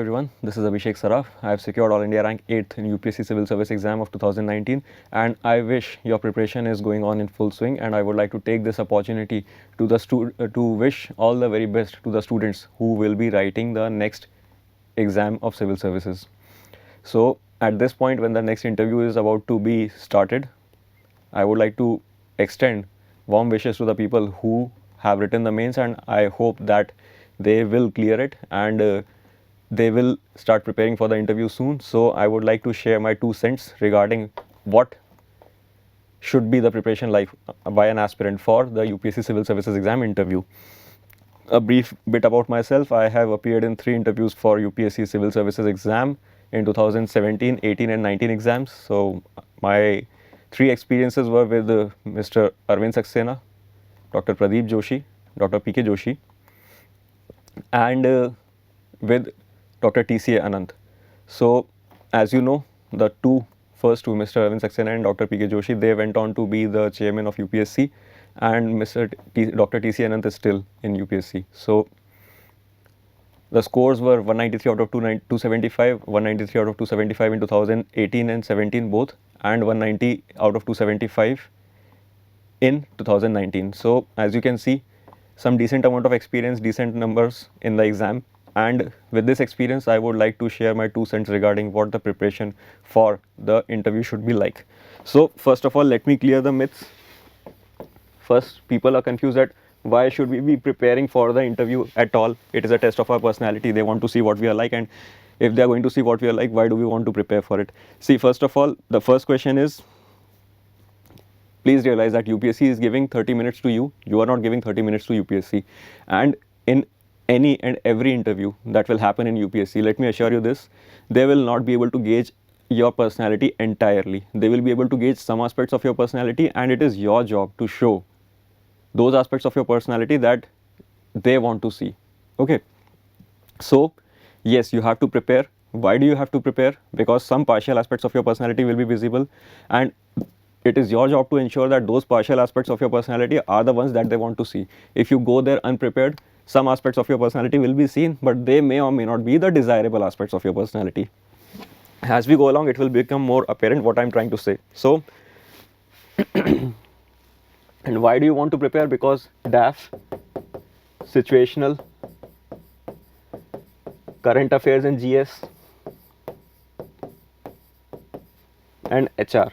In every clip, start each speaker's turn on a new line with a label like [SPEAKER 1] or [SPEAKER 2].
[SPEAKER 1] everyone, this is Abhishek Saraf. I have secured All India rank 8th in UPSC Civil Service exam of 2019 and I wish your preparation is going on in full swing, and I would like to take this opportunity to wish all the very best to the students who will be writing the next exam of civil services. So at this point, when the next interview is about to be started, I would like to extend warm wishes to the people who have written the mains, and I hope that they will clear it and they will start preparing for the interview soon. So I would like to share my 2 cents regarding what should be the preparation like by an aspirant for the UPSC Civil Services exam interview. A brief bit about myself: I have appeared in 3 interviews for UPSC Civil Services exam in 2017, 18 and 19 exams. So my 3 experiences were with Mr. Arvind Saxena, Dr. Pradeep Joshi, Dr. P.K. Joshi, and with Dr. T.C.A. Anant. So as you know, the first two, Mr. Arvind Saxena and Dr. P.K. Joshi, they went on to be the chairman of UPSC, and Dr. T.C.A. Anant is still in UPSC. So the scores were 193 out of 275, 193 out of 275 in 2018 and 17 both, and 190 out of 275 in 2019. So as you can see, some decent amount of experience, decent numbers in the exam. And with this experience, I would like to share my 2 cents regarding what the preparation for the interview should be like. So first of all, let me clear the myths. First, people are confused that why should we be preparing for the interview at all? It is a test of our personality. They want to see what we are like, and if they are going to see what we are like, why do we want to prepare for it? See, first of all, the first question is, please realize that UPSC is giving 30 minutes to you. You are not giving 30 minutes to UPSC. And in any and every interview that will happen in UPSC, let me assure you this, they will not be able to gauge your personality entirely. They will be able to gauge some aspects of your personality, and it is your job to show those aspects of your personality that they want to see. Okay. So yes, you have to prepare. Why do you have to prepare? Because some partial aspects of your personality will be visible, and it is your job to ensure that those partial aspects of your personality are the ones that they want to see. If you go there unprepared, some aspects of your personality will be seen, but they may or may not be the desirable aspects of your personality. As we go along, it will become more apparent what I am trying to say. So, and why do you want to prepare? Because DAF, situational, current affairs and GS, and HR.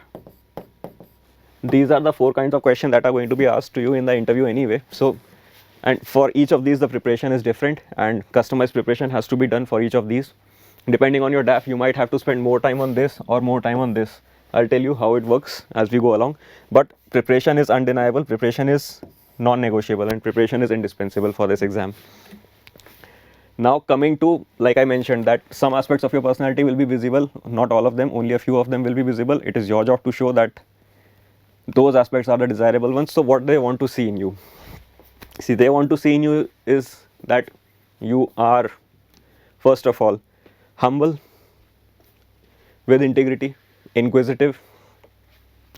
[SPEAKER 1] These are the 4 kinds of questions that are going to be asked to you in the interview anyway. So, and for each of these, the preparation is different, and customized preparation has to be done for each of these. Depending on your DAF, you might have to spend more time on this or more time on this. I'll tell you how it works as we go along. But preparation is undeniable, preparation is non-negotiable, and preparation is indispensable for this exam. Now coming to, like I mentioned, that some aspects of your personality will be visible, not all of them, only a few of them will be visible. It is your job to show that those aspects are the desirable ones. So what they want to see in you? See, they want to see in you is that you are, first of all, humble, with integrity, inquisitive,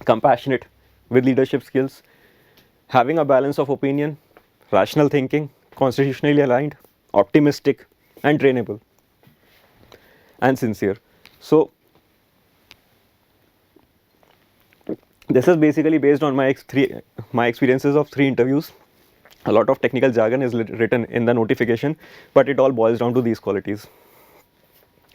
[SPEAKER 1] compassionate, with leadership skills, having a balance of opinion, rational thinking, constitutionally aligned, optimistic, and trainable, and sincere. So this is basically based on my experiences of 3 interviews. A lot of technical jargon is written in the notification, but it all boils down to these qualities.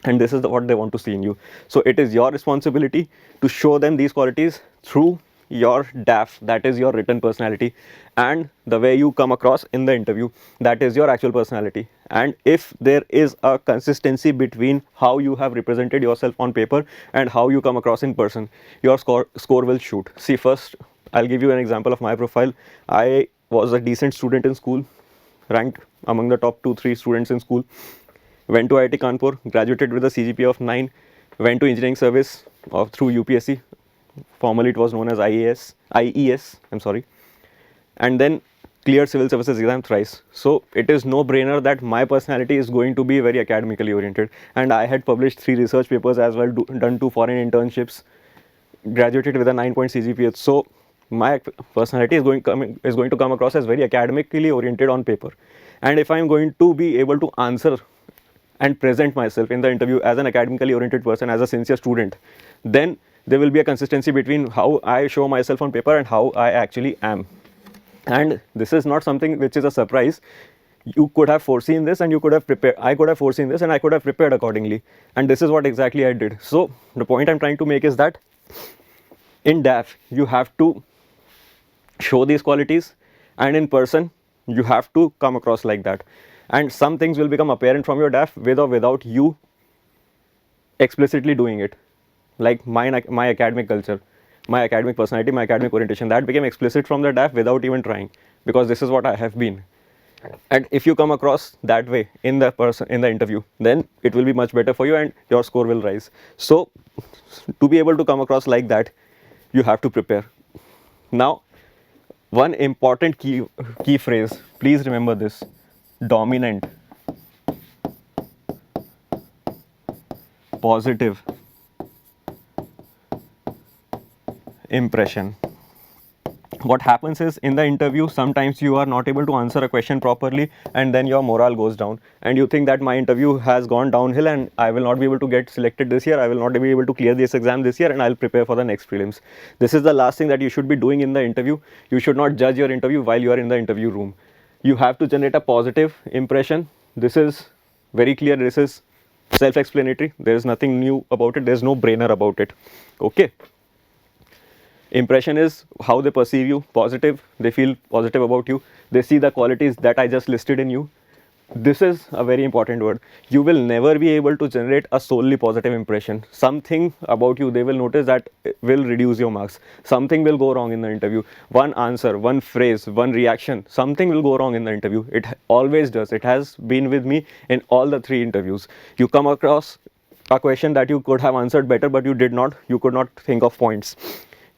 [SPEAKER 1] And this is what they want to see in you. So it is your responsibility to show them these qualities through your DAF, that is your written personality, and the way you come across in the interview, that is your actual personality. And if there is a consistency between how you have represented yourself on paper and how you come across in person, your score will shoot. See, first I'll give you an example of my profile. I was a decent student in school, ranked among the top 2-3 students in school, went to IIT Kanpur, graduated with a CGPA of 9, went to engineering service through UPSC, formerly it was known as IAS, and then cleared civil services exam thrice. So it is no brainer that my personality is going to be very academically oriented, and I had published 3 research papers as well, done 2 foreign internships, graduated with a 9-point CGPA. So my personality is going to come across as very academically oriented on paper. And if I am going to be able to answer and present myself in the interview as an academically oriented person, as a sincere student, then there will be a consistency between how I show myself on paper and how I actually am. And this is not something which is a surprise. You could have foreseen this and you could have prepared. I could have foreseen this and I could have prepared accordingly. And this is what exactly I did. So the point I'm trying to make is that in DAF, you have to show these qualities, and in person, you have to come across like that. And some things will become apparent from your DAF with or without you explicitly doing it. Like my academic culture, my academic personality, my academic orientation, that became explicit from the DAF without even trying, because this is what I have been. And if you come across that way in the interview, then it will be much better for you and your score will rise. So to be able to come across like that, you have to prepare. Now, one important key phrase, please remember this: dominant, positive impression. What happens is, in the interview, sometimes you are not able to answer a question properly, and then your morale goes down, and you think that my interview has gone downhill and I will not be able to get selected this year, I will not be able to clear this exam this year, and I'll prepare for the next prelims. This is the last thing that you should be doing in the interview. You should not judge your interview while you are in the interview room. You have to generate a positive impression. This is very clear. This is self-explanatory. There is nothing new about it. There's no brainer about it. Okay. Impression is how they perceive you. Positive, they feel positive about you. They see the qualities that I just listed in you. This is a very important word. You will never be able to generate a solely positive impression. Something about you, they will notice that will reduce your marks. Something will go wrong in the interview. One answer, one phrase, one reaction, something will go wrong in the interview. It always does. It has been with me in all the 3 interviews. You come across a question that you could have answered better, but you did not. You could not think of points.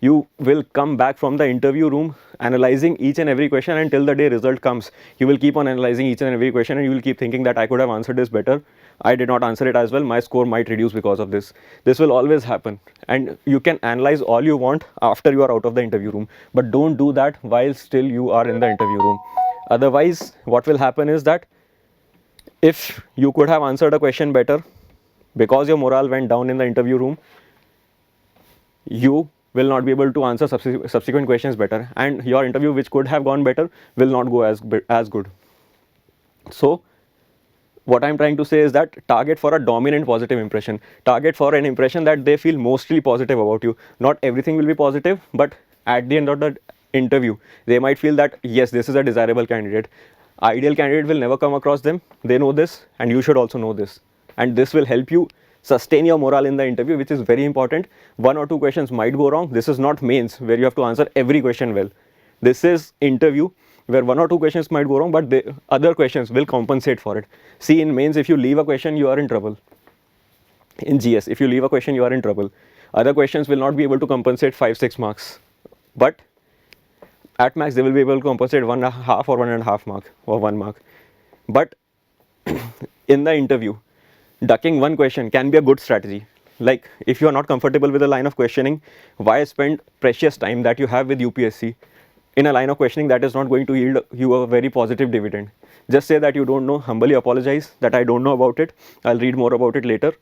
[SPEAKER 1] You will come back from the interview room analyzing each and every question until the day result comes. You will keep on analyzing each and every question, and you will keep thinking that I could have answered this better. I did not answer it as well. My score might reduce because of this. This will always happen. And you can analyze all you want after you are out of the interview room. But don't do that while still you are in the interview room. Otherwise, what will happen is that if you could have answered a question better, because your morale went down in the interview room, you will not be able to answer subsequent questions better, and your interview, which could have gone better, will not go as good. So what I'm trying to say is that target for a dominant positive impression. Target for an impression that they feel mostly positive about you. Not everything will be positive, but at the end of the interview, they might feel that yes, this is a desirable candidate. Ideal candidate will never come across them. They know this, and you should also know this. And this will help you sustain your morale in the interview, which is very important. 1 or 2 questions might go wrong. This is not mains where you have to answer every question well. This is interview where 1 or 2 questions might go wrong, but the other questions will compensate for it. See, in mains, if you leave a question, you are in trouble. In GS, if you leave a question, you are in trouble. Other questions will not be able to compensate 5-6 marks. But at max, they will be able to compensate 1.5 or 1.5 mark or 1 mark. But in the interview, ducking one question can be a good strategy. Like, if you are not comfortable with a line of questioning, why spend precious time that you have with UPSC in a line of questioning that is not going to yield you a very positive dividend? Just say that you don't know, humbly apologize that I don't know about it, I'll read more about it later,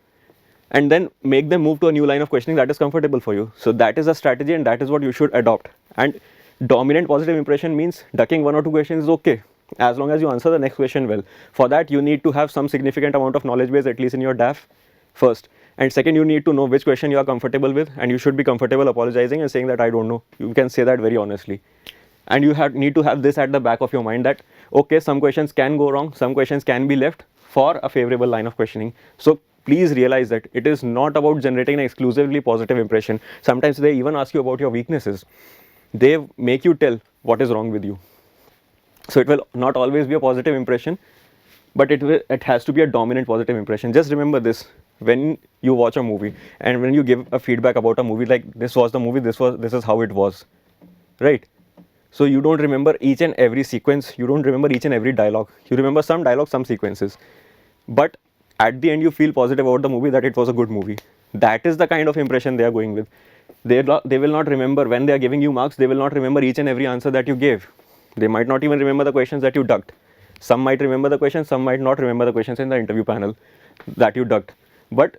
[SPEAKER 1] and then make them move to a new line of questioning that is comfortable for you. So that is a strategy, and that is what you should adopt. And dominant positive impression means ducking 1 or 2 questions is okay, as long as you answer the next question well. For that, you need to have some significant amount of knowledge base, at least in your DAF, first. And second, you need to know which question you are comfortable with, and you should be comfortable apologizing and saying that I don't know. You can say that very honestly. And you need to have this at the back of your mind that, okay, some questions can go wrong, some questions can be left for a favorable line of questioning. So please realize that it is not about generating an exclusively positive impression. Sometimes they even ask you about your weaknesses. They make you tell what is wrong with you. So it will not always be a positive impression, but it has to be a dominant positive impression. Just remember this: when you watch a movie and when you give a feedback about a movie, like this was the movie, this is how it was, right? So you don't remember each and every sequence, you don't remember each and every dialogue. You remember some dialogue, some sequences, but at the end you feel positive about the movie, that it was a good movie. That is the kind of impression they are going with. They will not remember when they are giving you marks. They will not remember each and every answer that you gave. They might not even remember the questions that you ducked. Some might remember the questions, some might not remember the questions in the interview panel that you ducked. But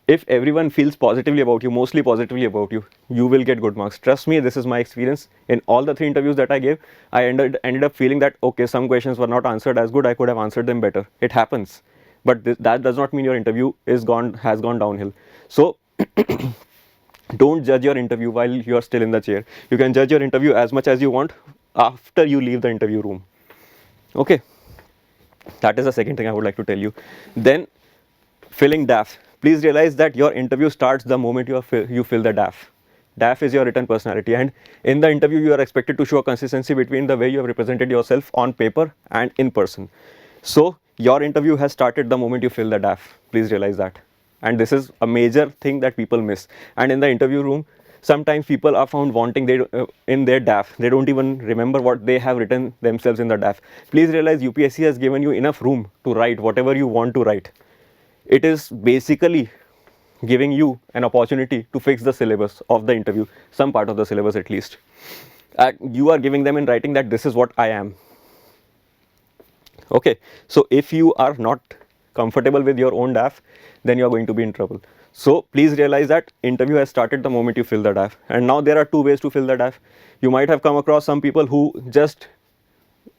[SPEAKER 1] if everyone feels positively about you, mostly positively about you, you will get good marks. Trust me, this is my experience. In all the 3 interviews that I gave, I ended up feeling that, okay, some questions were not answered as good, I could have answered them better. It happens. But that does not mean your interview has gone downhill. So don't judge your interview while you are still in the chair. You can judge your interview as much as you want after you leave the interview room. Okay, that is the second thing I would like to tell you. Then, filling DAF. Please realize that your interview starts the moment you fill the DAF. DAF is your written personality, and in the interview you are expected to show a consistency between the way you have represented yourself on paper and in person. So your interview has started the moment you fill the DAF. Please realize that. And this is a major thing that people miss. And in the interview room, sometimes people are found wanting in their DAF. They don't even remember what they have written themselves in the DAF. Please realize UPSC has given you enough room to write whatever you want to write. It is basically giving you an opportunity to fix the syllabus of the interview, some part of the syllabus at least. You are giving them in writing that this is what I am. Okay, so if you are not comfortable with your own DAF, then you are going to be in trouble. So please realize that interview has started the moment you fill the DAF. And now there are 2 ways to fill the DAF. You might have come across some people who just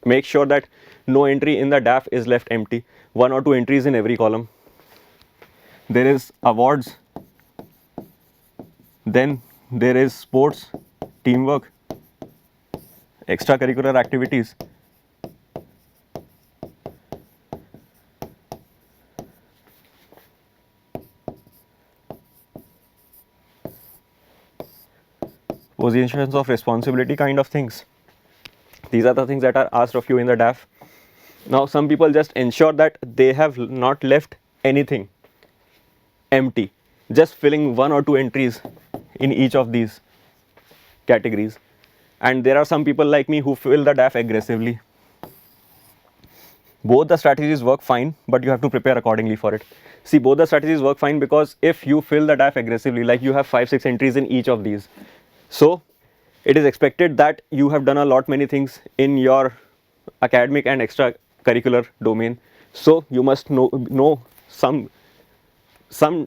[SPEAKER 1] make sure that no entry in the DAF is left empty. 1 or 2 entries in every column. There is awards, then there is sports, teamwork, extracurricular activities, positions of responsibility kind of things. These are the things that are asked of you in the DAF. Now some people just ensure that they have not left anything empty, just filling 1 or 2 entries in each of these categories. And there are some people like me who fill the DAF aggressively. Both the strategies work fine, but you have to prepare accordingly for it. See, both the strategies work fine because if you fill the DAF aggressively, like you have 5-6 entries in each of these, so it is expected that you have done a lot many things in your academic and extracurricular domain. So you must know some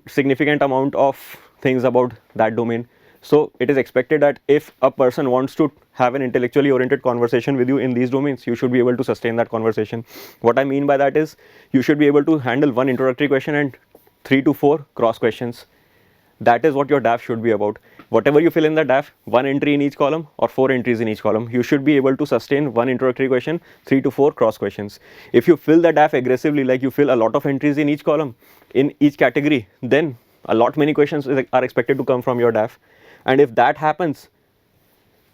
[SPEAKER 1] significant amount of things about that domain. So it is expected that if a person wants to have an intellectually oriented conversation with you in these domains, you should be able to sustain that conversation. What I mean by that is you should be able to handle 1 introductory question and 3 to 4 cross questions. That is what your DAF should be about. Whatever you fill in the DAF, 1 entry in each column or 4 entries in each column, you should be able to sustain 1 introductory question, 3 to 4 cross questions. If you fill the DAF aggressively, like you fill a lot of entries in each column, in each category, then a lot many questions are expected to come from your DAF. And if that happens,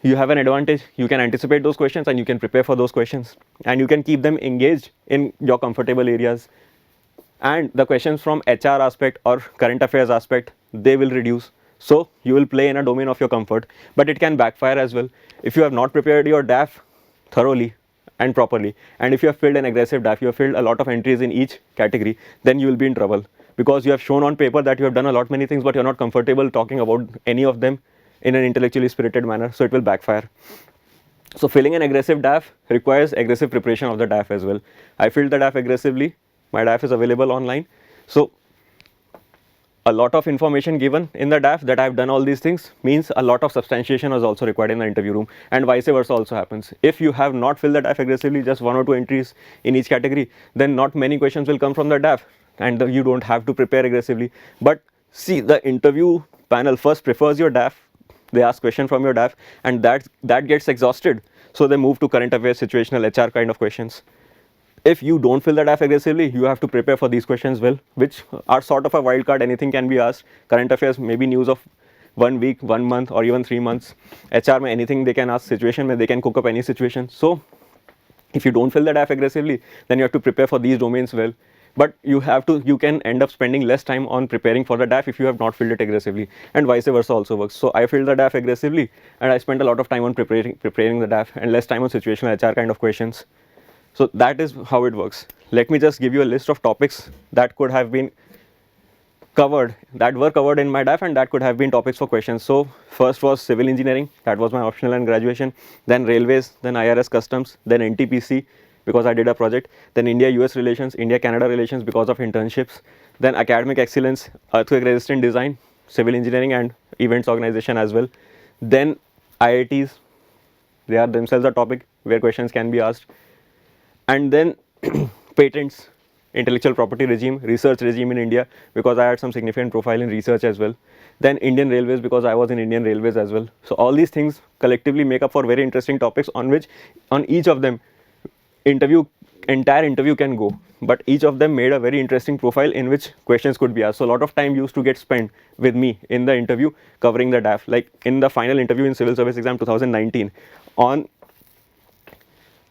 [SPEAKER 1] you have an advantage. You can anticipate those questions and you can prepare for those questions. And you can keep them engaged in your comfortable areas. And the questions from HR aspect or current affairs aspect, they will reduce. So you will play in a domain of your comfort, but it can backfire as well. If you have not prepared your DAF thoroughly and properly, and if you have filled an aggressive DAF, you have filled a lot of entries in each category, then you will be in trouble because you have shown on paper that you have done a lot many things, but you're not comfortable talking about any of them in an intellectually spirited manner, so it will backfire. So filling an aggressive DAF requires aggressive preparation of the DAF as well. I filled the DAF aggressively. My DAF is available online. So a lot of information given in the DAF that I've done all these things means a lot of substantiation is also required in the interview room, and vice versa also happens. If you have not filled the DAF aggressively, just 1 or 2 entries in each category, then not many questions will come from the DAF and you don't have to prepare aggressively. But see, the interview panel first prefers your DAF. They ask question from your DAF and that gets exhausted. So they move to current affairs, situational, HR kind of questions. If you don't fill the DAF aggressively, you have to prepare for these questions well, which are sort of a wild card. Anything can be asked. Current affairs, maybe news of 1 week, 1 month, or even 3 months. HR, mein anything they can ask. Situation, mein they can cook up any situation. So if you don't fill the DAF aggressively, then you have to prepare for these domains well. But you can end up spending less time on preparing for the DAF if you have not filled it aggressively, and vice versa also works. So I filled the DAF aggressively and I spent a lot of time on preparing the DAF and less time on situational HR kind of questions. So that is how it works. Let me just give you a list of topics that could have been covered, that were covered in my DAF, and that could have been topics for questions. So first was civil engineering, that was my optional and graduation, then railways, then IRS customs, then NTPC, because I did a project. Then India-US relations, India-Canada relations because of internships. Then academic excellence, earthquake-resistant design, civil engineering and events organization as well. Then IITs, they are themselves a topic where questions can be asked. And then patents, intellectual property regime, research regime in India, because I had some significant profile in research as well. Then Indian Railways, because I was in Indian Railways as well. So all these things collectively make up for very interesting topics on which, on each of them, entire interview can go. But each of them made a very interesting profile in which questions could be asked. So a lot of time used to get spent with me in the interview covering the DAF. Like in the final interview in Civil Service Exam 2019, on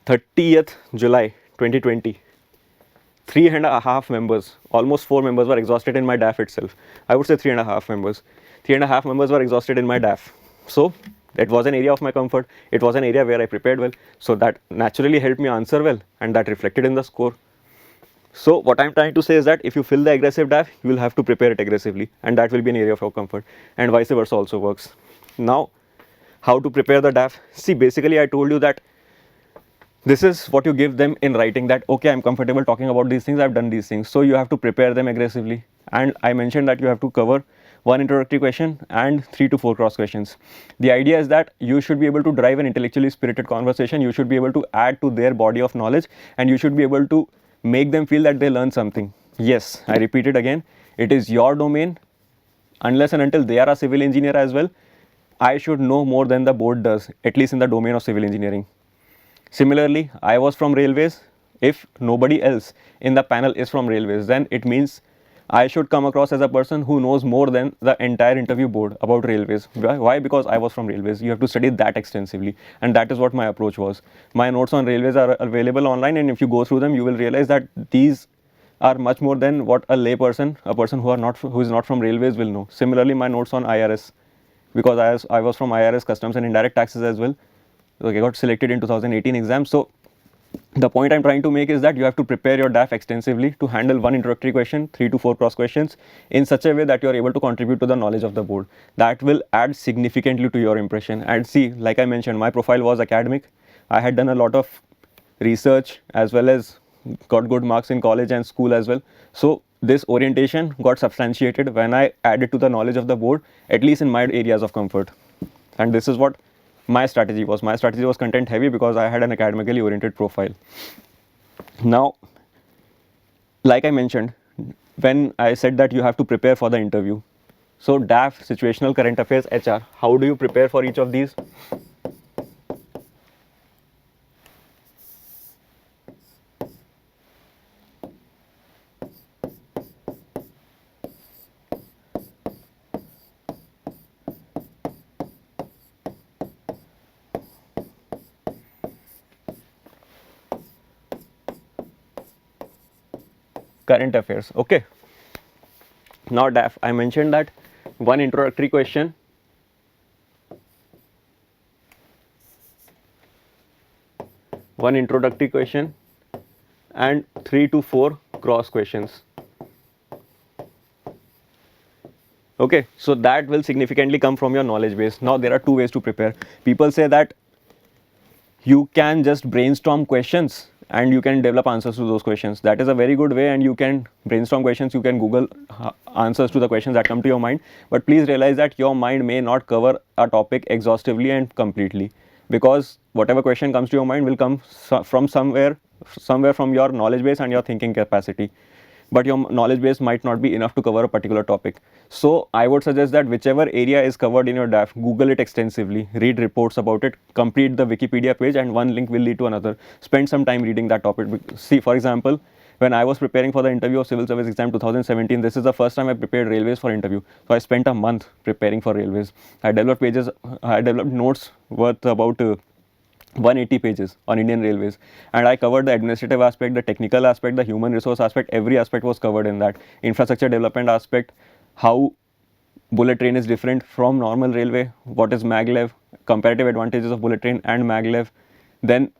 [SPEAKER 1] 30th July 2020, 3.5 members, almost 4 members were exhausted in my DAF itself. I would say 3.5 members. 3.5 members were exhausted in my DAF. So it was an area of my comfort. It was an area where I prepared well. So that naturally helped me answer well, and that reflected in the score. So what I'm trying to say is that if you fill the aggressive DAF, you will have to prepare it aggressively, and that will be an area of your comfort, and vice versa also works. Now, how to prepare the DAF? See, basically I told you that this is what you give them in writing, that okay, I'm comfortable talking about these things, I've done these things. So you have to prepare them aggressively. And I mentioned that you have to cover 1 introductory question and 3 to 4 cross questions. The idea is that you should be able to drive an intellectually spirited conversation, you should be able to add to their body of knowledge, and you should be able to make them feel that they learn something. Yes, I repeat it again, it is your domain. Unless and until they are a civil engineer as well, I should know more than the board does, at least in the domain of civil engineering. Similarly, I was from railways. If nobody else in the panel is from railways, then it means I should come across as a person who knows more than the entire interview board about railways. Why? Because I was from railways. You have to study that extensively, and that is what my approach was. My notes on railways are available online, and if you go through them, you will realize that these are much more than what a lay person, a person who is not from railways will know. Similarly, my notes on IRS, because I was from IRS, customs and indirect taxes as well. Okay, got selected in 2018 exam. So the point I'm trying to make is that you have to prepare your DAF extensively to handle 1 introductory question, 3 to 4 cross questions in such a way that you are able to contribute to the knowledge of the board. That will add significantly to your impression. And see, like I mentioned, my profile was academic. I had done a lot of research as well as got good marks in college and school as well. So this orientation got substantiated when I added to the knowledge of the board, at least in my areas of comfort. And this is what my strategy was. My strategy was content heavy because I had an academically oriented profile. Now, like I mentioned, when I said that you have to prepare for the interview. So DAF, situational current affairs, HR, how do you prepare for each of these? Current affairs. Okay. Now DAF, I mentioned that 1 introductory question, 1 introductory question and 3 to 4 cross questions. Okay, so that will significantly come from your knowledge base. Now there are 2 ways to prepare. People say that you can just brainstorm questions and you can develop answers to those questions. That is a very good way, and you can brainstorm questions, you can Google answers to the questions that come to your mind. But please realize that your mind may not cover a topic exhaustively and completely, because whatever question comes to your mind will come from somewhere from your knowledge base and your thinking capacity. But your knowledge base might not be enough to cover a particular topic. So I would suggest that whichever area is covered in your DAF, Google it extensively, read reports about it, complete the Wikipedia page, and one link will lead to another. Spend some time reading that topic. See, for example, when I was preparing for the interview of Civil Service Exam 2017, this is the first time I prepared railways for interview. So I spent a month preparing for railways. I developed notes worth about 180 pages on Indian Railways, and I covered the administrative aspect, the technical aspect, the human resource aspect. Every aspect was covered in that. Infrastructure development aspect, how bullet train is different from normal railway, what is maglev, comparative advantages of bullet train and maglev. Then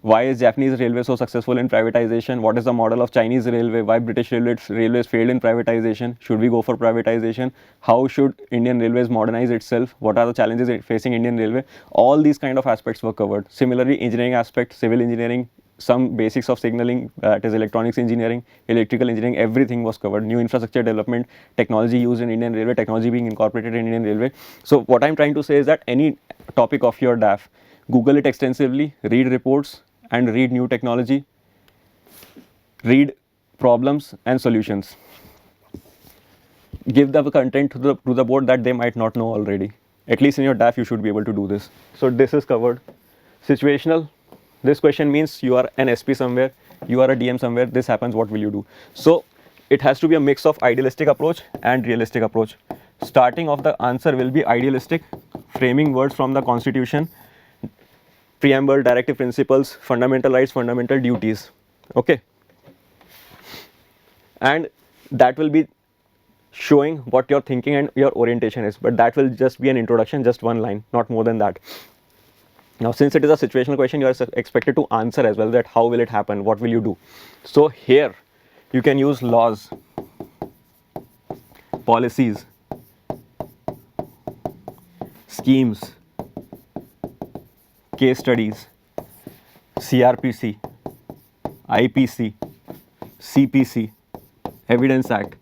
[SPEAKER 1] why is Japanese railway so successful in privatization? What is the model of Chinese railway? Why British railways failed in privatization? Should we go for privatization? How should Indian Railways modernize itself? What are the challenges facing Indian Railway? All these kind of aspects were covered. Similarly, engineering aspect, civil engineering, some basics of signaling, that is electronics engineering, electrical engineering, everything was covered. New infrastructure development, technology used in Indian Railway, technology being incorporated in Indian Railway. So what I'm trying to say is that any topic of your DAF, Google it extensively, read reports and read new technology, read problems and solutions. Give the content to the board that they might not know already. At least in your DAF, you should be able to do this. So this is covered. Situational. This question means you are an SP somewhere, you are a DM somewhere, this happens, what will you do? So it has to be a mix of idealistic approach and realistic approach. Starting of the answer will be idealistic, framing words from the constitution, preamble, directive principles, fundamental rights, fundamental duties. Okay. And that will be showing what your thinking and your orientation is, but that will just be an introduction, just one line, not more than that. Now, since it is a situational question, you are expected to answer as well, that how will it happen, what will you do? So here you can use laws, policies, schemes, case studies, CRPC, IPC, CPC, Evidence Act,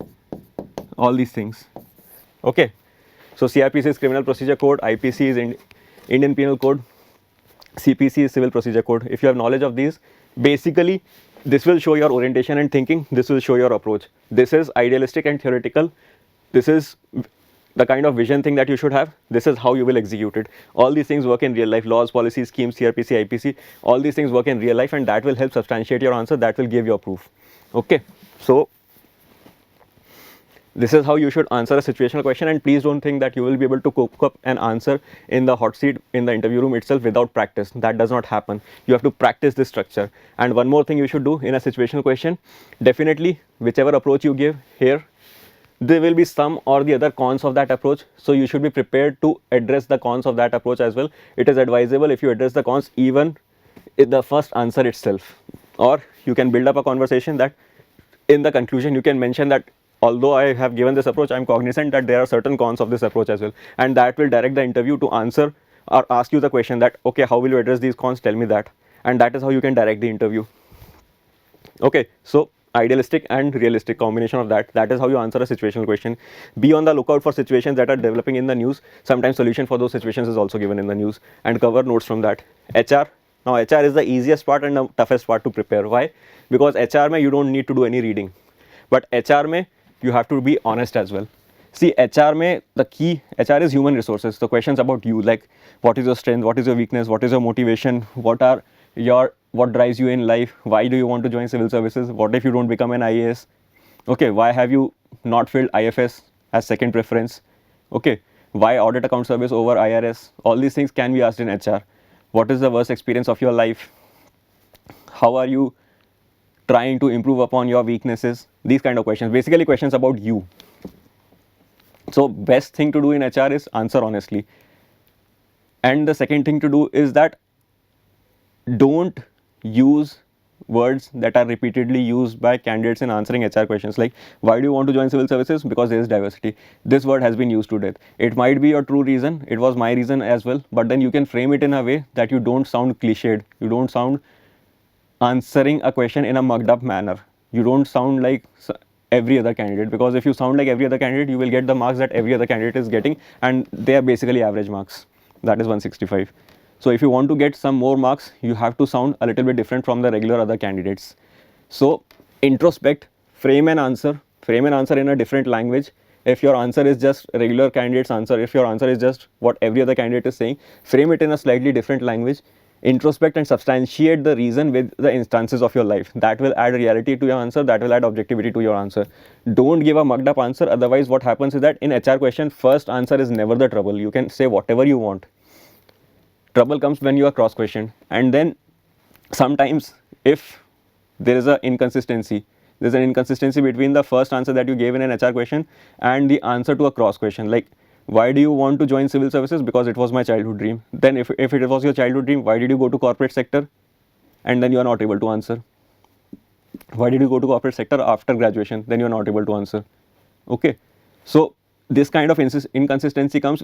[SPEAKER 1] all these things. Okay. So CRPC is Criminal Procedure Code, IPC is Indian Penal Code, CPC is Civil Procedure Code. If you have knowledge of these, basically this will show your orientation and thinking, this will show your approach. This is idealistic and theoretical. This is the kind of vision thing that you should have. This is how you will execute it. All these things work in real life. Laws, policies, schemes, CRPC, IPC, all these things work in real life, and that will help substantiate your answer. That will give your proof. Okay. So this is how you should answer a situational question, and please don't think that you will be able to cook up an answer in the hot seat in the interview room itself without practice. That does not happen. You have to practice this structure. And one more thing you should do in a situational question, definitely whichever approach you give here, there will be some or the other cons of that approach. So you should be prepared to address the cons of that approach as well. It is advisable if you address the cons even in the first answer itself, or you can build up a conversation that in the conclusion you can mention that although I have given this approach, I am cognizant that there are certain cons of this approach as well, and that will direct the interview to answer or ask you the question that, okay, how will you address these cons, tell me that, and that is how you can direct the interview. Okay, so idealistic and realistic combination of that is how you answer a situational question. Be on the lookout for situations that are developing in the news. Sometimes solution for those situations is also given in the news, and cover notes from that. HR. Now HR is the easiest part and the toughest part to prepare. Why? Because HR mein you don't need to do any reading, but HR mein you have to be honest as well. See, HR mein the key, HR is human resources. The questions about you, like what is your strength, what is your weakness, what is your motivation, what drives you in life, why do you want to join civil services, what if you don't become an IAS, okay, why have you not filled IFS as second preference, okay, why audit account service over IRS, all these things can be asked in HR. What is the worst experience of your life, how are you trying to improve upon your weaknesses, these kind of questions, basically questions about you. So best thing to do in HR is answer honestly. And the second thing to do is that don't use words that are repeatedly used by candidates in answering HR questions, like why do you want to join civil services? Because there is diversity. This word has been used to death. It might be your true reason, it was my reason as well, but then you can frame it in a way that you don't sound cliched, you don't sound answering a question in a mugged up manner, you don't sound like every other candidate, because if you sound like every other candidate, you will get the marks that every other candidate is getting, and they are basically average marks, that is 165. So if you want to get some more marks, you have to sound a little bit different from the regular other candidates. So introspect, frame an answer in a different language. If your answer is just regular candidate's answer, if your answer is just what every other candidate is saying, frame it in a slightly different language. Introspect and substantiate the reason with the instances of your life. That will add reality to your answer, that will add objectivity to your answer. Don't give a mugged up answer, otherwise what happens is that in HR question, first answer is never the trouble. You can say whatever you want. Trouble comes when you are cross questioned, and then sometimes if there is an inconsistency, there's an inconsistency between the first answer that you gave in an HR question and the answer to a cross question, like why do you want to join civil services? Because it was my childhood dream. Then if it was your childhood dream, why did you go to corporate sector? And then you are not able to answer. Why did you go to corporate sector after graduation? Then you are not able to answer. Okay, so this kind of inconsistency comes,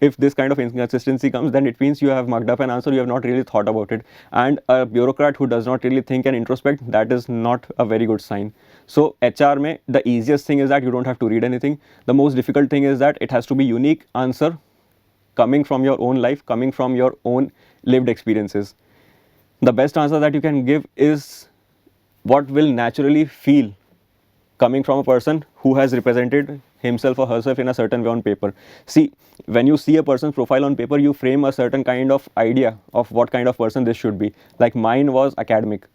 [SPEAKER 1] if this kind of inconsistency comes, then it means you have mucked up an answer, you have not really thought about it. And a bureaucrat who does not really think and introspect, that is not a very good sign. So HR mein, the easiest thing is that you don't have to read anything. The most difficult thing is that it has to be unique answer, coming from your own life, coming from your own lived experiences. The best answer that you can give is what will naturally feel coming from a person who has represented himself or herself in a certain way on paper. See, when you see a person's profile on paper, you frame a certain kind of idea of what kind of person this should be. Like mine was academic.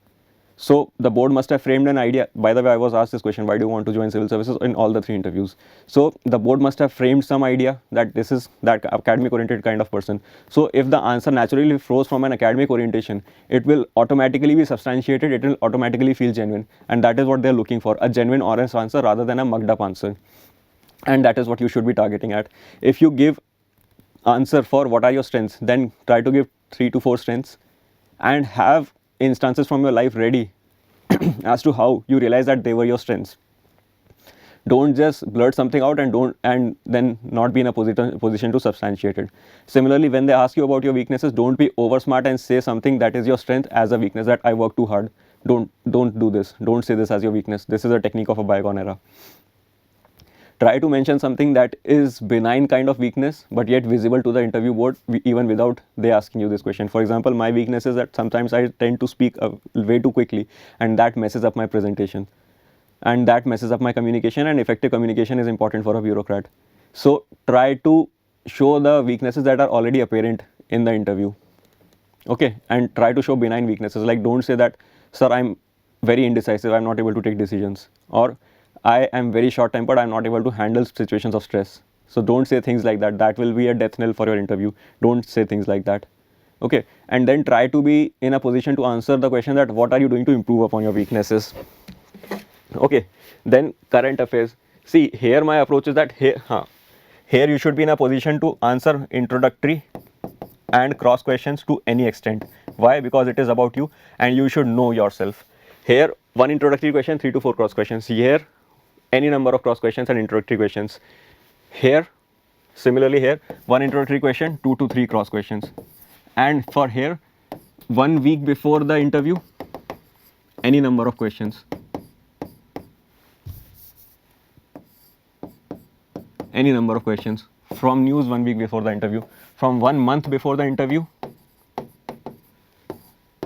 [SPEAKER 1] So the board must have framed an idea. By the way, I was asked this question, why do you want to join civil services, in all the 3 interviews. So the board must have framed some idea that this is that academic oriented kind of person. So if the answer naturally flows from an academic orientation, it will automatically be substantiated, it will automatically feel genuine. And that is what they're looking for, a genuine honest answer rather than a mugged up answer. And that is what you should be targeting at. If you give answer for what are your strengths, then try to give 3 to 4 strengths and have instances from your life ready as to how you realize that they were your strengths. Don't just blurt something out and then not be in a position to substantiate it. Similarly, when they ask you about your weaknesses, don't be over smart and say something that is your strength as a weakness, that I work too hard. Don't do this. Don't say this as your weakness. This is a technique of a bygone era. Try to mention something that is benign kind of weakness, but yet visible to the interview board, even without they asking you this question. For example, my weakness is that sometimes I tend to speak way too quickly, and that messes up my presentation. And that messes up my communication, and effective communication is important for a bureaucrat. So try to show the weaknesses that are already apparent in the interview. Okay, and try to show benign weaknesses. Like, don't say that, sir, I'm very indecisive, I'm not able to take decisions, or I am very short tempered, I'm not able to handle situations of stress. So don't say things like that. That will be a death knell for your interview. Don't say things like that. Okay, and then try to be in a position to answer the question that what are you doing to improve upon your weaknesses. Okay, then current affairs. See, here my approach is that here you should be in a position to answer introductory and cross questions to any extent. Why? Because it is about you and you should know yourself. Here, one introductory question, 3 to 4 cross questions. Here, any number of cross questions and introductory questions. Here, similarly here, one introductory question, 2 to 3 cross questions. And for here, 1 week before the interview, any number of questions. Any number of questions. From news, 1 week before the interview. From 1 month before the interview,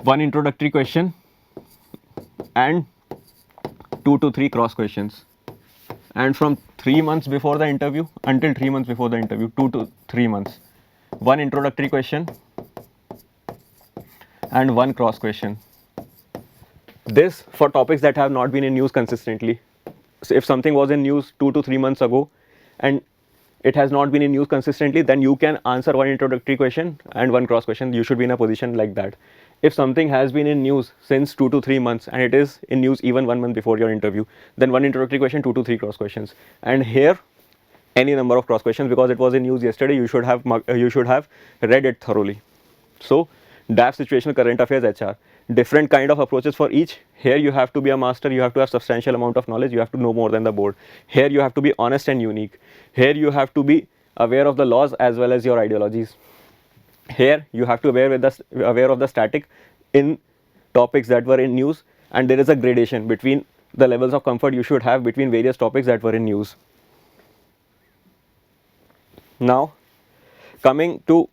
[SPEAKER 1] one introductory question and 2 to 3 cross questions. And from 3 months before the interview until 3 months before the interview, 2 to 3 months, one introductory question and one cross question. This for topics that have not been in news consistently. So if something was in news 2 to 3 months ago and it has not been in news consistently, then you can answer one introductory question and one cross question. You should be in a position like that. If something has been in news since 2 to 3 months and it is in news even 1 month before your interview, then one introductory question, 2 to 3 cross questions. And here, any number of cross questions, because it was in news yesterday, you should have read it thoroughly. So DAF, situational, current affairs, HR, different kind of approaches for each. Here you have to be a master, you have to have substantial amount of knowledge, you have to know more than the board. Here you have to be honest and unique. Here you have to be aware of the laws as well as your ideologies. Here you have to be aware of the static in topics that were in news, and there is a gradation between the levels of comfort you should have between various topics that were in news. Now, coming to,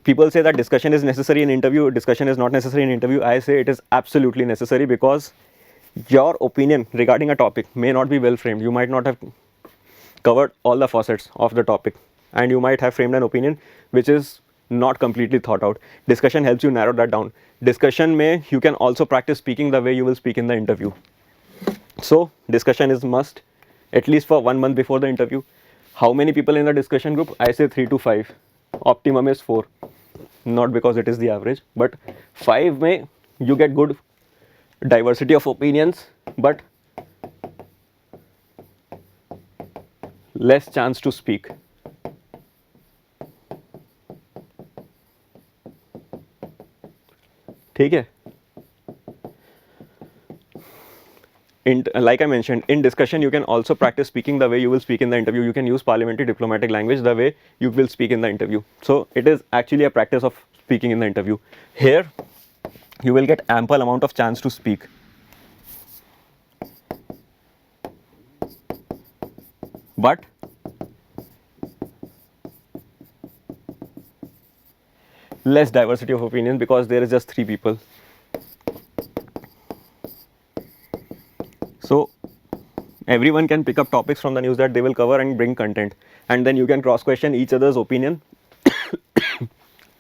[SPEAKER 1] people say that discussion is necessary in interview, discussion is not necessary in interview. I say it is absolutely necessary, because your opinion regarding a topic may not be well framed. You might not have covered all the facets of the topic, and you might have framed an opinion which is not completely thought out. Discussion helps you narrow that down. Discussion you can also practice speaking the way you will speak in the interview. So discussion is must, at least for 1 month before the interview. How many people in the discussion group? I say 3 to 5. Optimum is 4. Not because it is the average, but 5 may you get good diversity of opinions, but less chance to speak. ठीक है. like I mentioned, in discussion, you can also practice speaking the way you will speak in the interview. You can use parliamentary diplomatic language the way you will speak in the interview. So it is actually a practice of speaking in the interview. Here, you will get ample amount of chance to speak. But less diversity of opinion because there is just 3 people. So everyone can pick up topics from the news that they will cover and bring content, and then you can cross question each other's opinion.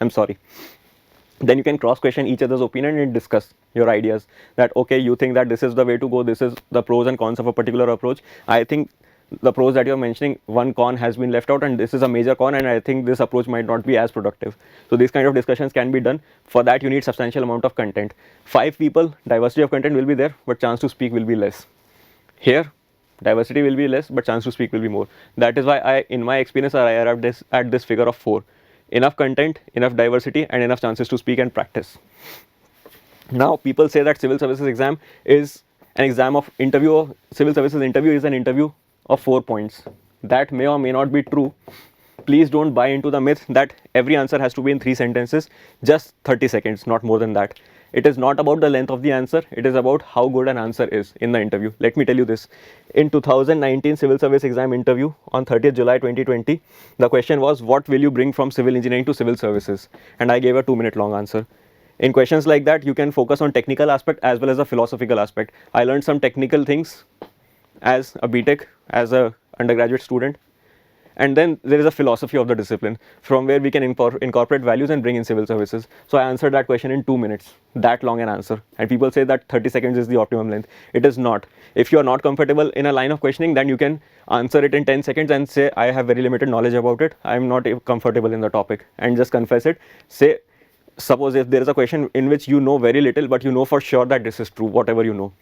[SPEAKER 1] I'm sorry. Then you can cross question each other's opinion and discuss your ideas, that okay, you think that this is the way to go, this is the pros and cons of a particular approach. I think the pros that you're mentioning, one con has been left out and this is a major con, and I think this approach might not be as productive. So these kind of discussions can be done. For that you need substantial amount of content. 5 people, diversity of content will be there, but chance to speak will be less. Here diversity will be less, but chance to speak will be more. That is why in my experience, I arrived at this figure of 4. Enough content, enough diversity, and enough chances to speak and practice. Now people say that civil services exam is an exam of interview. Civil services interview is an interview of 4 points. That may or may not be true. Please don't buy into the myth that every answer has to be in 3 sentences, just 30 seconds, not more than that. It is not about the length of the answer, it is about how good an answer is in the interview. Let me tell you this. In 2019 civil service exam interview on 30th July 2020, the question was, what will you bring from civil engineering to civil services? And I gave a 2-minute long answer. In questions like that, you can focus on technical aspect as well as a philosophical aspect. I learned some technical things as a BTech, as a undergraduate student. And then there is a philosophy of the discipline from where we can incorporate values and bring in civil services. So I answered that question in 2 minutes, that long an answer. And people say that 30 seconds is the optimum length. It is not. If you are not comfortable in a line of questioning, then you can answer it in 10 seconds and say, I have very limited knowledge about it. I am not comfortable in the topic, and just confess it. Say, suppose if there is a question in which you know very little, but you know for sure that this is true, whatever you know.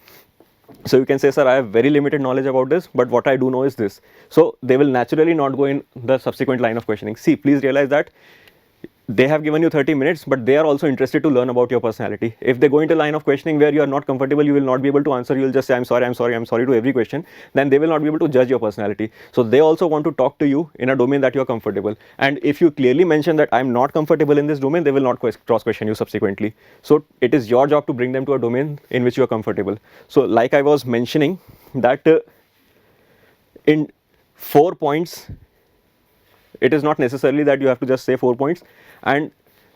[SPEAKER 1] So you can say, sir, I have very limited knowledge about this, but what I do know is this. So they will naturally not go in the subsequent line of questioning. See, please realize that they have given you 30 minutes, but they are also interested to learn about your personality. If they go into line of questioning where you are not comfortable, you will not be able to answer. You will just say, I'm sorry to every question. Then they will not be able to judge your personality. So they also want to talk to you in a domain that you are comfortable. And if you clearly mention that I'm not comfortable in this domain, they will not cross question you subsequently. So it is your job to bring them to a domain in which you are comfortable. So like I was mentioning that in 4 points, it is not necessarily that you have to just say 4 points, and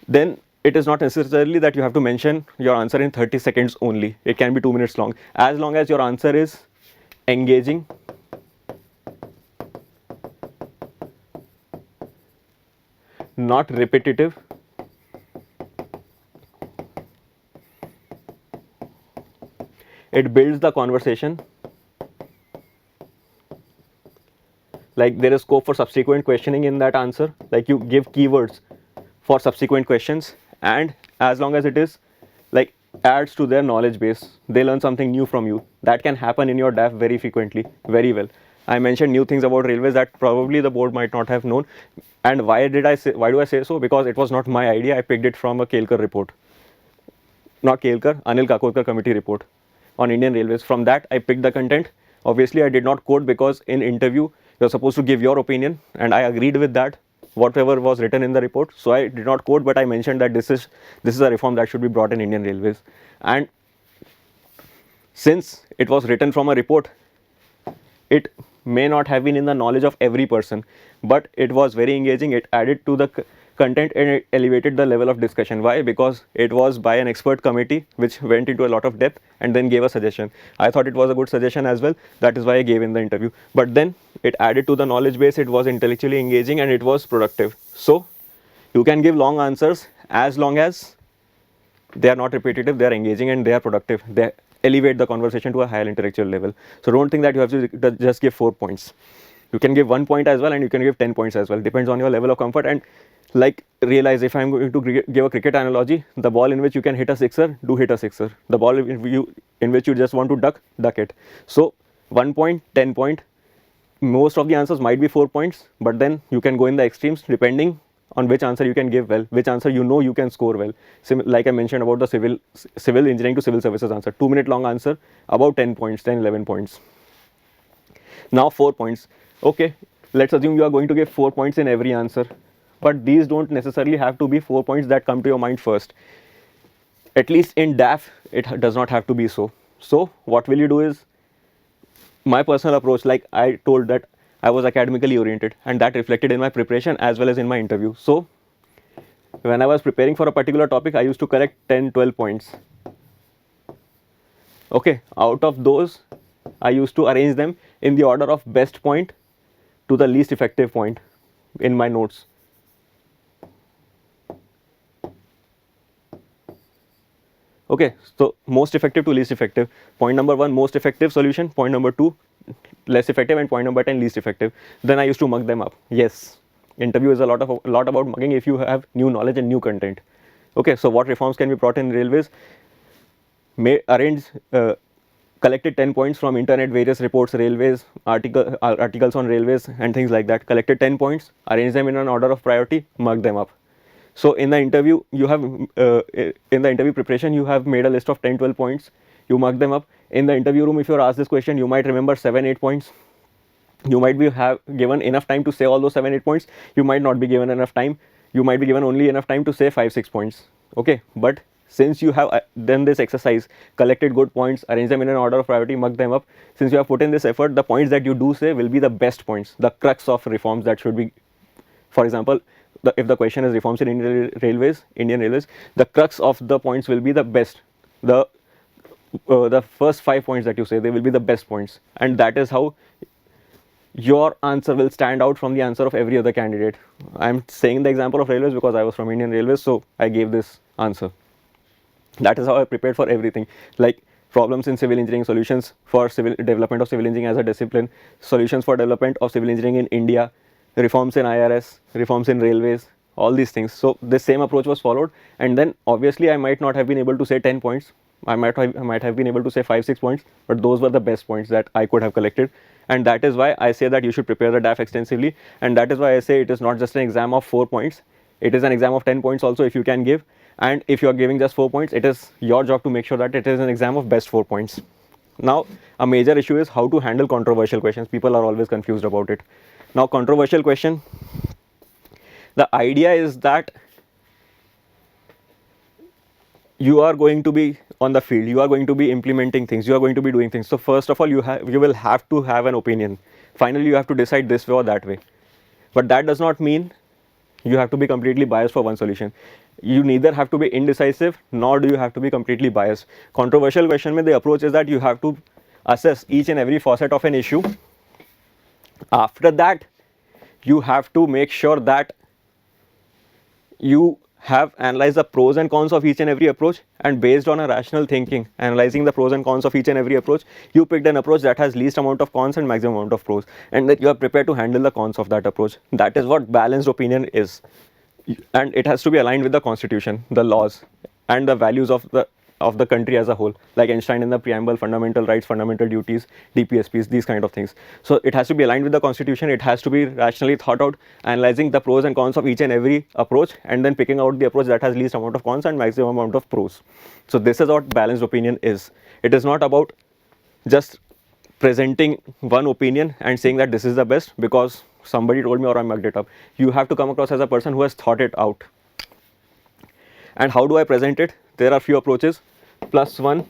[SPEAKER 1] then it is not necessarily that you have to mention your answer in 30 seconds only. It can be 2 minutes long. As long as your answer is engaging, not repetitive, it builds the conversation. Like there is scope for subsequent questioning in that answer, like you give keywords for subsequent questions, and as long as it is like adds to their knowledge base, they learn something new from you. That can happen in your DAF very frequently, very well. I mentioned new things about railways that probably the board might not have known. And why do I say so? Because it was not my idea. I picked it from a Kelkar report, not Kelkar, Anil Kakolkar committee report on Indian Railways. From that I picked the content. Obviously I did not quote, because in interview you're supposed to give your opinion, and I agreed with that, whatever was written in the report. So I did not quote, but I mentioned that this is a reform that should be brought in Indian Railways. And since it was written from a report, it may not have been in the knowledge of every person, but it was very engaging. It added to the content and it elevated the level of discussion. Why? Because it was by an expert committee which went into a lot of depth and then gave a suggestion. I thought it was a good suggestion as well. That is why I gave in the interview. But then it added to the knowledge base, it was intellectually engaging, and it was productive. So you can give long answers as long as they are not repetitive, they are engaging, and they are productive. They elevate the conversation to a higher intellectual level. So don't think that you have to just give 4 points. You can give 1 point as well, and you can give 10 points as well. Depends on your level of comfort. And like, realize, if I'm going to give a cricket analogy, the ball in which you can hit a sixer, do hit a sixer. The ball in which you just want to duck it. So 1 point, 10 point, most of the answers might be 4 points, but then you can go in the extremes depending on which answer you can give well, which answer you know you can score well. Like I mentioned about the civil engineering to civil services answer, 2-minute long answer, about 10 points, 10, 11 points. Now 4 points. Okay, let's assume you are going to give 4 points in every answer, but these don't necessarily have to be 4 points that come to your mind first. At least in DAF, it does not have to be so. So what will you do is, my personal approach, like I told that I was academically oriented, and that reflected in my preparation as well as in my interview. So when I was preparing for a particular topic, I used to correct 10, 12 points. Okay, out of those, I used to arrange them in the order of best point to the least effective point in my notes. Okay, so most effective to least effective. Point number 1, most effective solution. Point number 2, less effective, and point number 10, least effective. Then I used to mug them up. Yes, interview is a lot about mugging if you have new knowledge and new content. Okay, so what reforms can be brought in railways? Collected 10 points from internet, various reports, railways, articles on railways and things like that. Collected 10 points, arrange them in an order of priority, mug them up. So in the interview, you have in the interview preparation, you have made a list of 10, 12 points. You mark them up. In the interview room, if you are asked this question, you might remember 7, 8 points. You might be given enough time to say all those 7, 8 points. You might not be given enough time. You might be given only enough time to say 5, 6 points. Okay, but since you have done this exercise, collected good points, arrange them in an order of priority, mark them up. Since you have put in this effort, the points that you do say will be the best points, the crux of reforms that should be. For example, if the question is reforms in Indian Railways, the crux of the points will be the best. The first 5 points that you say, they will be the best points, and that is how your answer will stand out from the answer of every other candidate. I am saying the example of railways because I was from Indian Railways, so I gave this answer. That is how I prepared for everything, like problems in civil engineering, solutions for development of civil engineering as a discipline, solutions for development of civil engineering in India, reforms in IRS, reforms in railways, all these things. So this same approach was followed, and then obviously I might not have been able to say 10 points. I might have been able to say 5, 6 points, but those were the best points that I could have collected. And that is why I say that you should prepare the DAF extensively, and that is why I say it is not just an exam of 4 points, it is an exam of 10 points also if you can give. And if you are giving just 4 points, it is your job to make sure that it is an exam of best 4 points. Now, a major issue is how to handle controversial questions. People are always confused about it. Now, controversial question, the idea is that you are going to be on the field, you are going to be implementing things, you are going to be doing things. So first of all, you will have to have an opinion. Finally, you have to decide this way or that way. But that does not mean you have to be completely biased for one solution. You neither have to be indecisive, nor do you have to be completely biased. Controversial question mein, the approach is that you have to assess each and every facet of an issue. After that, you have to make sure that you have analyzed the pros and cons of each and every approach, and based on a rational thinking, analyzing the pros and cons of each and every approach, you picked an approach that has least amount of cons and maximum amount of pros, and that you are prepared to handle the cons of that approach. That is what balanced opinion is, and it has to be aligned with the constitution, the laws, and the values of the country as a whole, like enshrined in the preamble, fundamental rights, fundamental duties, DPSPs, these kind of things. So it has to be aligned with the constitution, it has to be rationally thought out, analyzing the pros and cons of each and every approach, and then picking out the approach that has least amount of cons and maximum amount of pros. So this is what balanced opinion is. It is not about just presenting one opinion and saying that this is the best because somebody told me or I mugged it up. You have to come across as a person who has thought it out. And how do I present it? There are few approaches: +1,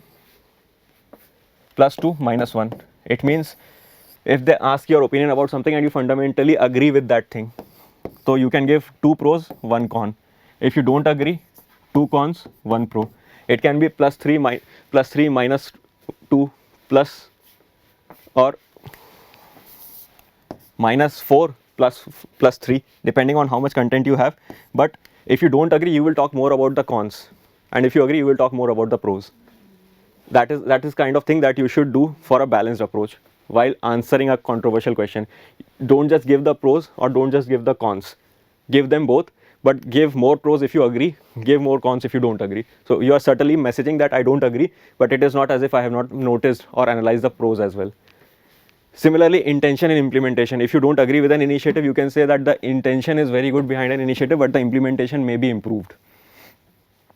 [SPEAKER 1] +2, -1. It means if they ask your opinion about something and you fundamentally agree with that thing, so you can give 2 pros, 1 con. If you don't agree, 2 cons, 1 pro. It can be +3, -2, plus, or -4 plus 3, depending on how much content you have. But if you don't agree, you will talk more about the cons, and if you agree, you will talk more about the pros. That is kind of thing that you should do for a balanced approach while answering a controversial question. Don't just give the pros or don't just give the cons. Give them both, but give more pros if you agree, give more cons if you don't agree. So you are certainly messaging that I don't agree, but it is not as if I have not noticed or analyzed the pros as well. Similarly, intention and implementation. If you don't agree with an initiative, you can say that the intention is very good behind an initiative, but the implementation may be improved.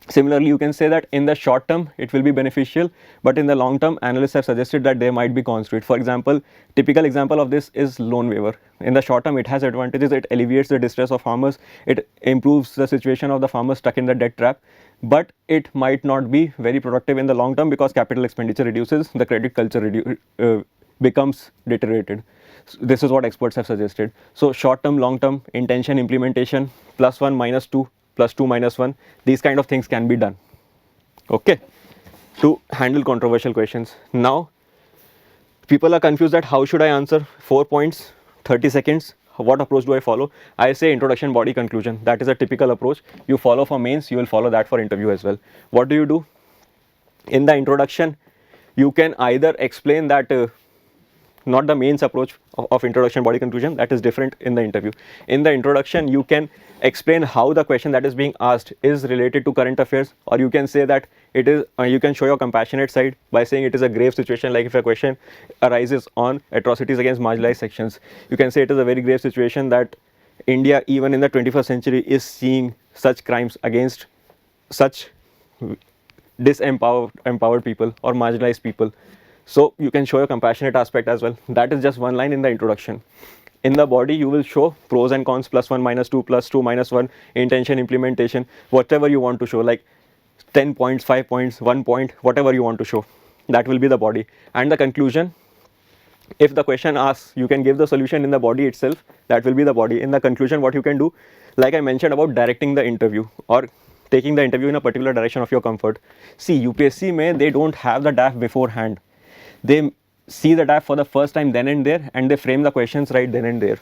[SPEAKER 1] Similarly, you can say that in the short term, it will be beneficial, but in the long term, analysts have suggested that there might be cons to it. For example, typical example of this is loan waiver. In the short term, it has advantages. It alleviates the distress of farmers. It improves the situation of the farmers stuck in the debt trap, but it might not be very productive in the long term because capital expenditure reduces, the credit culture becomes deteriorated. So this is what experts have suggested. So short term, long term, intention, implementation, +1, -2, +2, -1, these kind of things can be done, okay, to handle controversial questions. Now people are confused that how should I answer 4 points, 30 seconds, what approach do I follow? I say introduction, body, conclusion. That is a typical approach you follow for mains, you will follow that for interview as well. What do? In the introduction, you can either explain that not the mains approach of introduction, body, conclusion, that is different in the interview. In the introduction, you can explain how the question that is being asked is related to current affairs, or you can say that it is, you can show your compassionate side by saying it is a grave situation. Like if a question arises on atrocities against marginalized sections, you can say it is a very grave situation that India, even in the 21st century, is seeing such crimes against such disempowered people or marginalized people. So you can show a compassionate aspect as well. That is just one line in the introduction. In the body, you will show pros and cons, +1, -2, +2, -1, intention, implementation, whatever you want to show, like 10 points, 5 points, 1 point, whatever you want to show. That will be the body. And the conclusion, if the question asks, you can give the solution in the body itself. That will be the body. In the conclusion, what you can do, like I mentioned about directing the interview or taking the interview in a particular direction of your comfort. See, UPSC they don't have the DAF beforehand. They see the DAF for the first time then and there, and they frame the questions right then and there.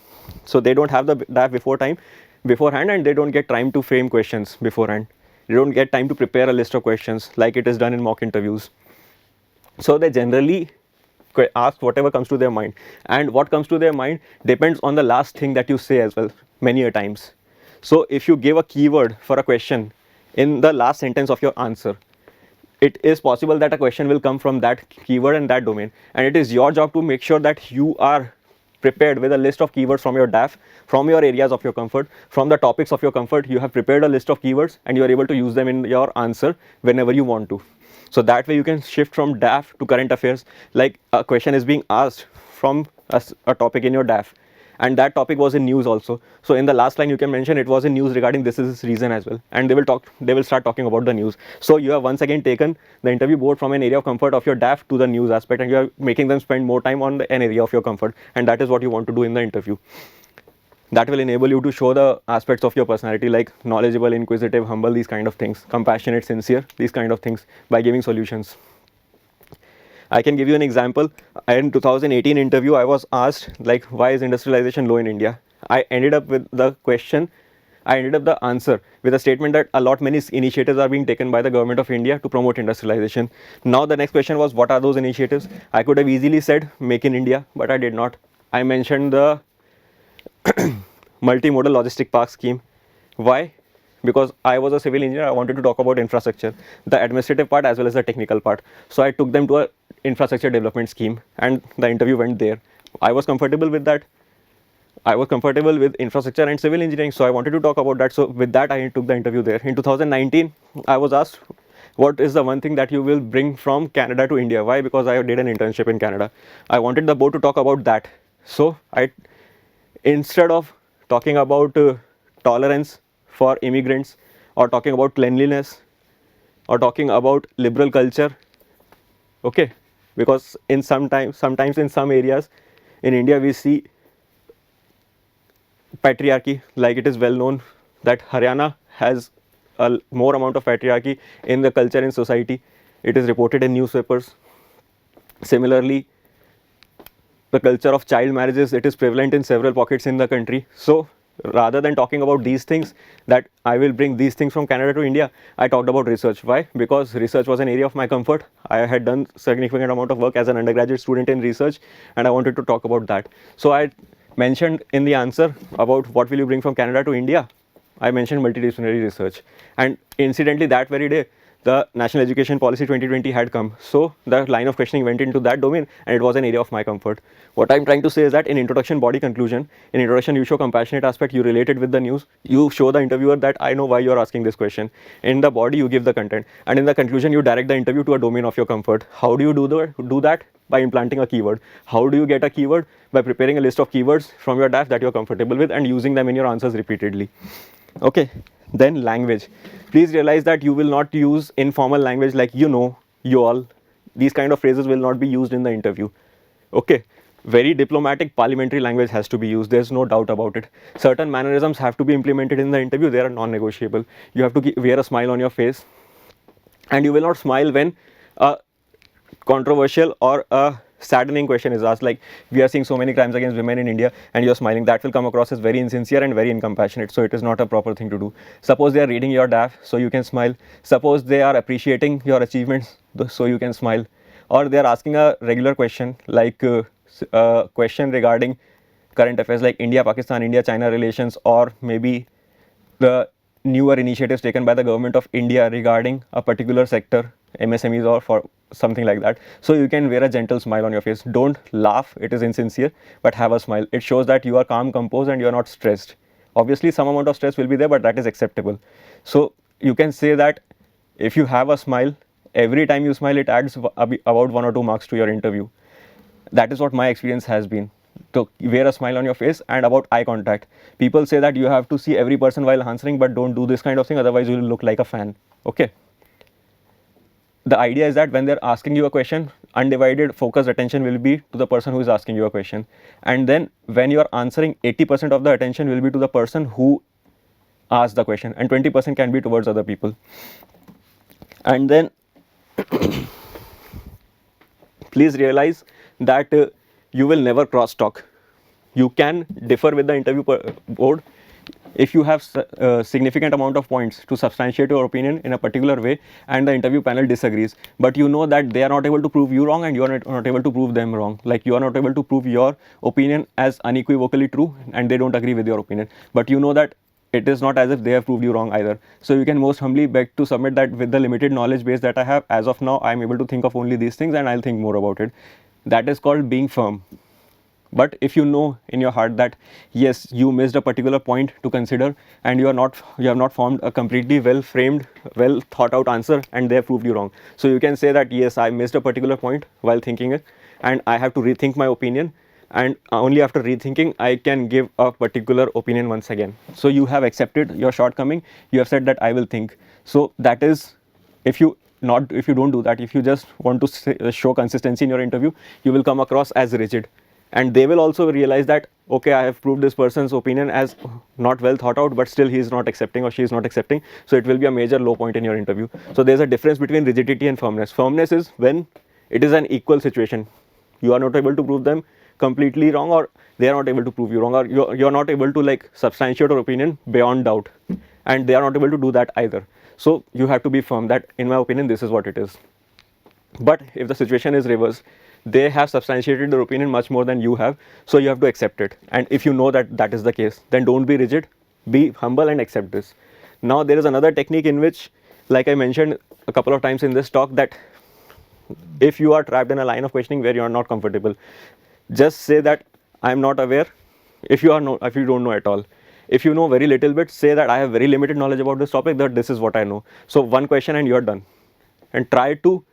[SPEAKER 1] So they don't have the DAF beforehand, and they don't get time to frame questions beforehand. They don't get time to prepare a list of questions like it is done in mock interviews. So they generally ask whatever comes to their mind, and what comes to their mind depends on the last thing that you say as well, many a times. So if you give a keyword for a question in the last sentence of your answer, it is possible that a question will come from that keyword and that domain, and it is your job to make sure that you are prepared with a list of keywords from your DAF, from your areas of your comfort, from the topics of your comfort. You have prepared a list of keywords and you are able to use them in your answer whenever you want to. So that way you can shift from DAF to current affairs. Like a question is being asked from a topic in your DAF, and that topic was in news also. So in the last line you can mention it was in news regarding this reason as well, and they will start talking about the news. So you have once again taken the interview board from an area of comfort of your DAF to the news aspect, and you are making them spend more time on an area of your comfort, and that is what you want to do in the interview. That will enable you to show the aspects of your personality, like knowledgeable, inquisitive, humble, these kind of things, compassionate, sincere, these kind of things, by giving solutions. I can give you an example. In 2018 interview, I was asked like, why is industrialization low in India? I ended up with the answer with a statement that many initiatives are being taken by the government of India to promote industrialization. Now the next question was, what are those initiatives? I could have easily said Make in India, but I did not. I mentioned the multimodal logistic park scheme. Why? Because I was a civil engineer, I wanted to talk about infrastructure, the administrative part as well as the technical part. So I took them to a infrastructure development scheme, and the interview went there. I was comfortable with that. I was comfortable with infrastructure and civil engineering, so I wanted to talk about that. So with that, I took the interview there. In 2019, I was asked, what is the one thing that you will bring from Canada to India? Why? Because I did an internship in Canada. I wanted the board to talk about that. So instead of talking about tolerance for immigrants, or talking about cleanliness, or talking about liberal culture, okay, because sometimes in some areas in India we see patriarchy. Like it is well known that Haryana has a more amount of patriarchy in the culture and society. It is reported in newspapers. Similarly, the culture of child marriages, it is prevalent in several pockets in the country. So rather than talking about these things, that I will bring these things from Canada to India, I talked about research. Why? Because research was an area of my comfort. I had done significant amount of work as an undergraduate student in research, and I wanted to talk about that. So I mentioned in the answer about what will you bring from Canada to India, I mentioned multidisciplinary research. And incidentally, that very day, the National Education Policy 2020 had come. So the line of questioning went into that domain, and it was an area of my comfort. What I'm trying to say is that in introduction, body, conclusion, in introduction you show compassionate aspect, you relate it with the news, you show the interviewer that I know why you're asking this question. In the body you give the content, and in the conclusion you direct the interview to a domain of your comfort. How do you do that? By implanting a keyword. How do you get a keyword? By preparing a list of keywords from your DAF that you're comfortable with and using them in your answers repeatedly. Okay, then language. Please realize that you will not use informal language like you know, you all. These kind of phrases will not be used in the interview. Okay, very diplomatic parliamentary language has to be used. There's no doubt about it. Certain mannerisms have to be implemented in the interview. They are non-negotiable. You have to wear a smile on your face, and you will not smile when a controversial or a saddening question is asked, like we are seeing so many crimes against women in India and you're smiling. That will come across as very insincere and very incompassionate, so it is not a proper thing to do. Suppose they are reading your DAF, so you can smile. Suppose they are appreciating your achievements, so you can smile. Or they are asking a regular question, like a question regarding current affairs like India, Pakistan, India, China relations, or maybe the newer initiatives taken by the government of India regarding a particular sector, MSMEs or for something like that. So you can wear a gentle smile on your face. Don't laugh, it is insincere, but have a smile. It shows that you are calm, composed, and you are not stressed. Obviously some amount of stress will be there, but that is acceptable. So you can say that if you have a smile, every time you smile, it adds about 1 or 2 marks to your interview. That is what my experience has been. To wear a smile on your face. And about eye contact, people say that you have to see every person while answering, but don't do this kind of thing, otherwise you will look like a fan. Okay, the idea is that when they're asking you a question, undivided focused attention will be to the person who is asking you a question, and then when you are answering, 80% of the attention will be to the person who asked the question, and 20% can be towards other people. And then please realize that you will never cross talk. You can differ with the interview board if you have a significant amount of points to substantiate your opinion in a particular way and the interview panel disagrees, but you know that they are not able to prove you wrong and you are not able to prove them wrong. Like you are not able to prove your opinion as unequivocally true and they don't agree with your opinion, but you know that it is not as if they have proved you wrong either. So you can most humbly beg to submit that with the limited knowledge base that I have as of now, I am able to think of only these things and I'll think more about it. That is called being firm. But if you know in your heart that yes, you missed a particular point to consider and you have not formed a completely well framed, well thought out answer and they have proved you wrong, so you can say that yes, I missed a particular point while thinking it and I have to rethink my opinion, and only after rethinking I can give a particular opinion once again. So you have accepted your shortcoming, you have said that I will think. So that is, if you don't do that, if you just want to show consistency in your interview, you will come across as rigid. And they will also realize that, okay, I have proved this person's opinion as not well thought out, but still he is not accepting or she is not accepting. So it will be a major low point in your interview. So there's a difference between rigidity and firmness. Firmness is when it is an equal situation. You are not able to prove them completely wrong, or they are not able to prove you wrong, or you're not able to like substantiate your opinion beyond doubt. And they are not able to do that either. So you have to be firm that, in my opinion, this is what it is. But if the situation is reversed, they have substantiated their opinion much more than you have, so you have to accept it. And if you know that that is the case, then don't be rigid, be humble and accept this. Now there is another technique in which, like I mentioned a couple of times in this talk, that if you are trapped in a line of questioning where you are not comfortable, just say that I am not aware. If you don't know at all, if you know very little bit, say that I have very limited knowledge about this topic, that this is what I know. So one question and you're done. And try to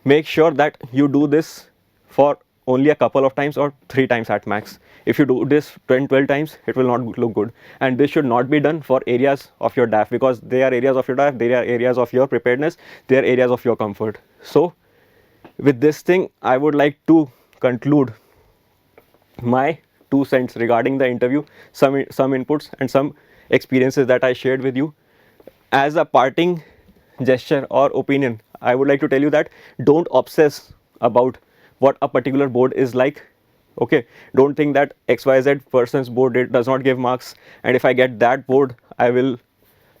[SPEAKER 1] make sure that you do this for only a couple of times or 3 times at max. If you do this 10-12 times, it will not look good. And this should not be done for areas of your DAF, because they are areas of your DAF, they are areas of your preparedness, they are areas of your comfort. So with this thing, I would like to conclude my 2 cents regarding the interview, some inputs and some experiences that I shared with you. As a parting gesture or opinion, I would like to tell you that don't obsess about what a particular board is like. Okay, don't think that XYZ person's board does not give marks, and if I get that board, I will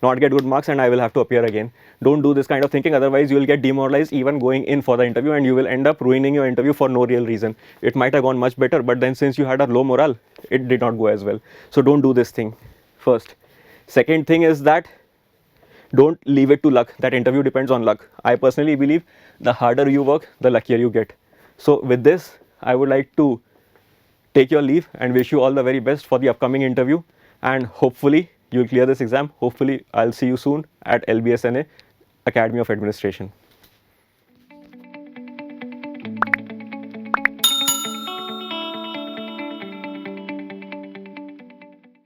[SPEAKER 1] not get good marks and I will have to appear again. Don't do this kind of thinking, otherwise you will get demoralized even going in for the interview, and you will end up ruining your interview for no real reason. It might have gone much better, but then since you had a low morale, it did not go as well. So don't do this thing first. Second thing is that don't leave it to luck. That interview depends on luck. I personally believe the harder you work, the luckier you get. So with this, I would like to take your leave and wish you all the very best for the upcoming interview, and hopefully you'll clear this exam. Hopefully I'll see you soon at LBSNA Academy of Administration.